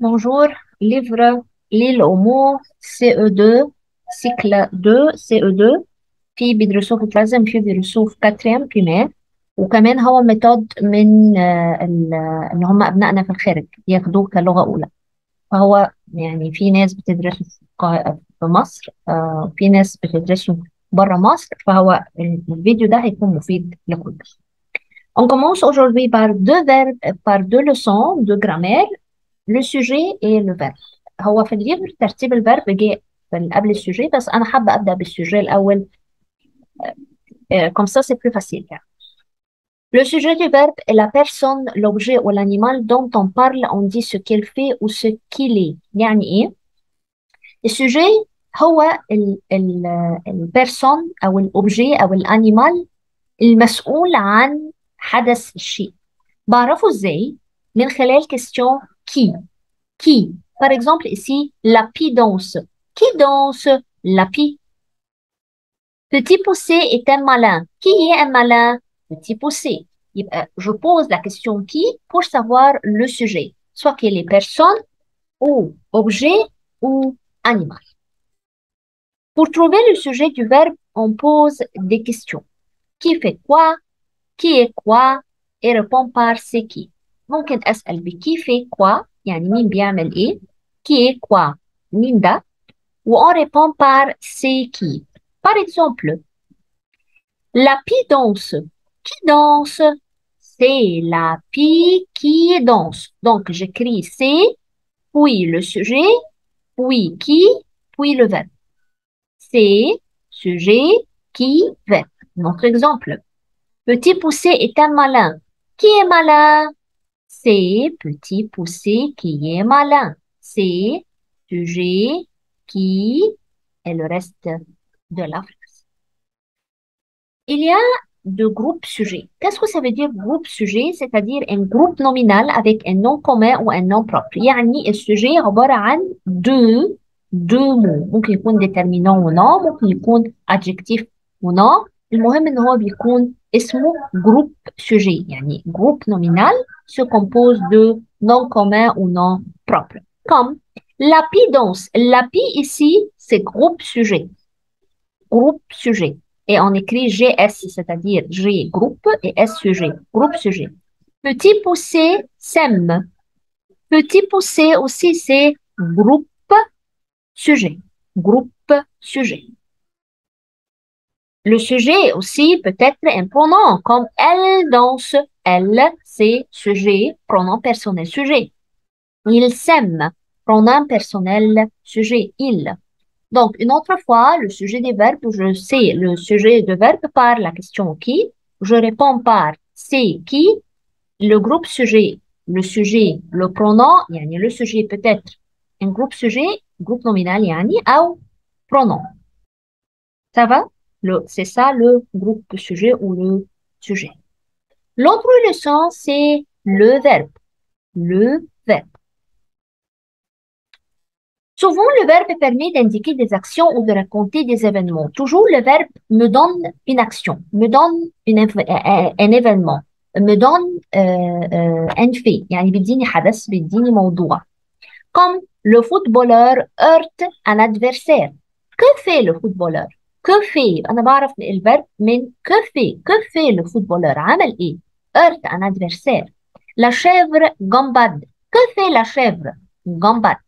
Bonjour, livre ليل أمور CE2 cycle 2 CE2 في بيدرسوه في ترازم في بيدرسوه في كاتريم بريمير وكمان هو ميثود من اللي هم أبنائنا في الخارج ياخدوه كلغة أولى. فهو يعني في ناس بتدرسه في مصر، في ناس بتدرسه بره مصر، فهو الفيديو ده هيكون مفيد لكل. On commence aujourd'hui par deux verbes, par deux leçons de grammaire, le sujet et le verbe. هو في الليفر ترتيب الفيرب جه قبل السوجي، بس انا حابه ابدا بالسوجي الاول. Comme ça c'est plus facile يعني. Le sujet du verbe est la personne, l'objet ou l'animal dont on parle. On dit ce qu'il fait ou ce qu'il est. يعني ايه؟ السوجي هو البيرسون او الاوبجي او الانيمال المسؤول عن حدث الشيء. بعرفه ازاي؟ من خلال question qui. Par exemple, ici, la pie danse. Qui danse? La pie. Petit poussé est un malin. Qui est un malin? Petit poussé. Je pose la question qui pour savoir le sujet, soit qu'il est personne ou objet ou animal. Pour trouver le sujet du verbe, on pose des questions. Qui fait quoi? Qui est quoi? Et répond par c'est qui. ممكن أسأل بكي fait quoi يعني مين بيعمل إيه؟ Qui est quoi? مين ده؟ Ou on répond par c'est qui. Par exemple, la pie danse. Qui danse? C'est la pie qui danse. Donc, j'écris c'est, puis le sujet, puis qui, puis le verbe. C'est, sujet, qui, verbe. Notre exemple. Petit poussé est un malin. Qui est malin? C'est petit poussé qui est malin. C'est sujet, qui et le reste de la phrase. Il y a deux groupes sujets. Qu'est-ce que ça veut dire groupe sujet? C'est-à-dire un groupe nominal avec un nom commun ou un nom propre. يعني السوجي عبارة عن deux mots. ممكن يكون déterminant و nom، ممكن يكون adjectif و nom. المهم ان هو بيكون اسمه groupe sujet. يعني groupe nominal se compose de noms communs ou noms propres. Comme la pie danse. La pie ici, c'est groupe sujet. Groupe sujet. Et on écrit GS, c'est-à-dire G groupe et S sujet. Groupe sujet. Petit poussé sème. Petit poussé aussi, c'est groupe sujet. Groupe sujet. Le sujet aussi peut être un pronom, comme elle danse. Elle, c'est sujet, pronom personnel sujet. Il s'aime, pronom personnel sujet, il. Donc, une autre fois, le sujet des verbes, je sais le sujet de verbe par la question qui. Je réponds par c'est qui. Le groupe sujet, le sujet, le pronom, yani le sujet peut être un groupe sujet, groupe nominal, yani, ou pronom. Ça va? C'est ça le groupe sujet ou le sujet. L'autre leçon, c'est le verbe. Le verbe. Souvent, le verbe permet d'indiquer des actions ou de raconter des événements. Toujours, le verbe me donne une action, me donne un événement, me donne un fait. يعني بيديني حدث، بيديني موضوع. Comme le footballeur heurte un adversaire. Que fait le footballeur? Que fait? أنا بعرف الverbe من que fait. Que fait le footballeur? عمل إيه؟ heurte un adversaire. La chèvre gambade. Que fait la chèvre? Gambade.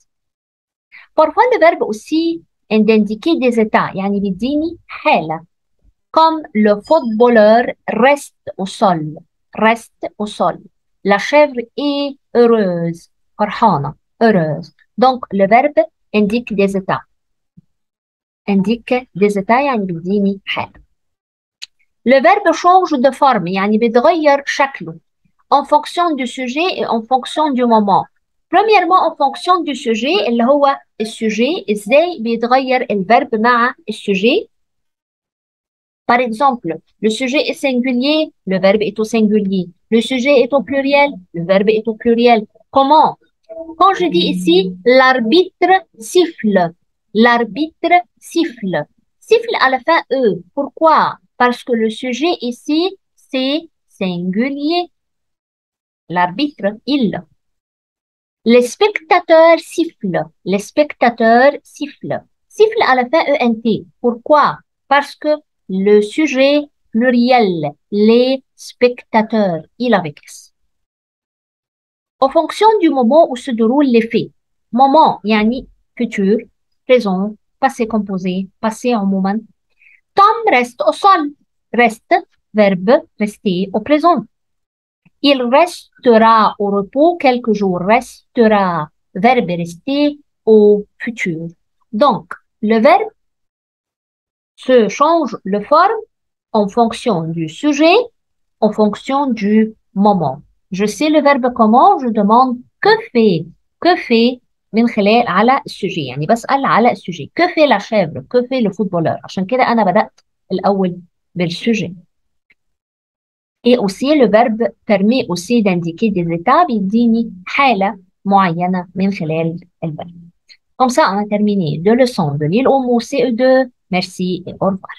Parfois, le verbe aussi est d'indiquer des états, يعني بيديني حالة. Comme le footballeur reste au sol. Reste au sol. La chèvre est heureuse. فرحانة. Heureuse. Donc, le verbe indique des états. Indique des états يعني بيديني حالة. Le verbe change de forme يعني بيتغير شكله en fonction du sujet et en fonction du moment. Premièrement, en fonction du sujet اللي هو السوجي ازاي بيتغير الفيرب مع السوجي. Par exemple, le sujet est singulier, le verbe est au singulier. Le sujet est au pluriel, le verbe est au pluriel. Comment? Quand je dis ici, l'arbitre siffle. L'arbitre siffle. Siffle à la fin E. Pourquoi? Parce que le sujet ici, c'est singulier. L'arbitre, il. Les spectateurs sifflent. Les spectateurs sifflent. Siffle à la fin ENT. Pourquoi? Parce que le sujet pluriel, les spectateurs, il avec S. En fonction du moment où se déroulent les faits. Moment, yani futur, présent, passé composé, passé en moment. Tom reste au sol. Reste, verbe, rester au présent. Il restera au repos quelques jours. Restera, verbe rester au futur. Donc, le verbe se change de forme en fonction du sujet, en fonction du moment. Je sais le verbe comment, je demande que fait من خلال على السوجي يعني بسأل على السوجي que fait la chèvre que fait le footballeur عشان كده أنا بدأت الأول بالسوجي. Et aussi, le verbe permet aussi d'indiquer des étapes, يديني حالة معينة من خلال الverbe. Comme ça, on a terminé 2 leçons de l'île au mot CE2. Merci et au revoir.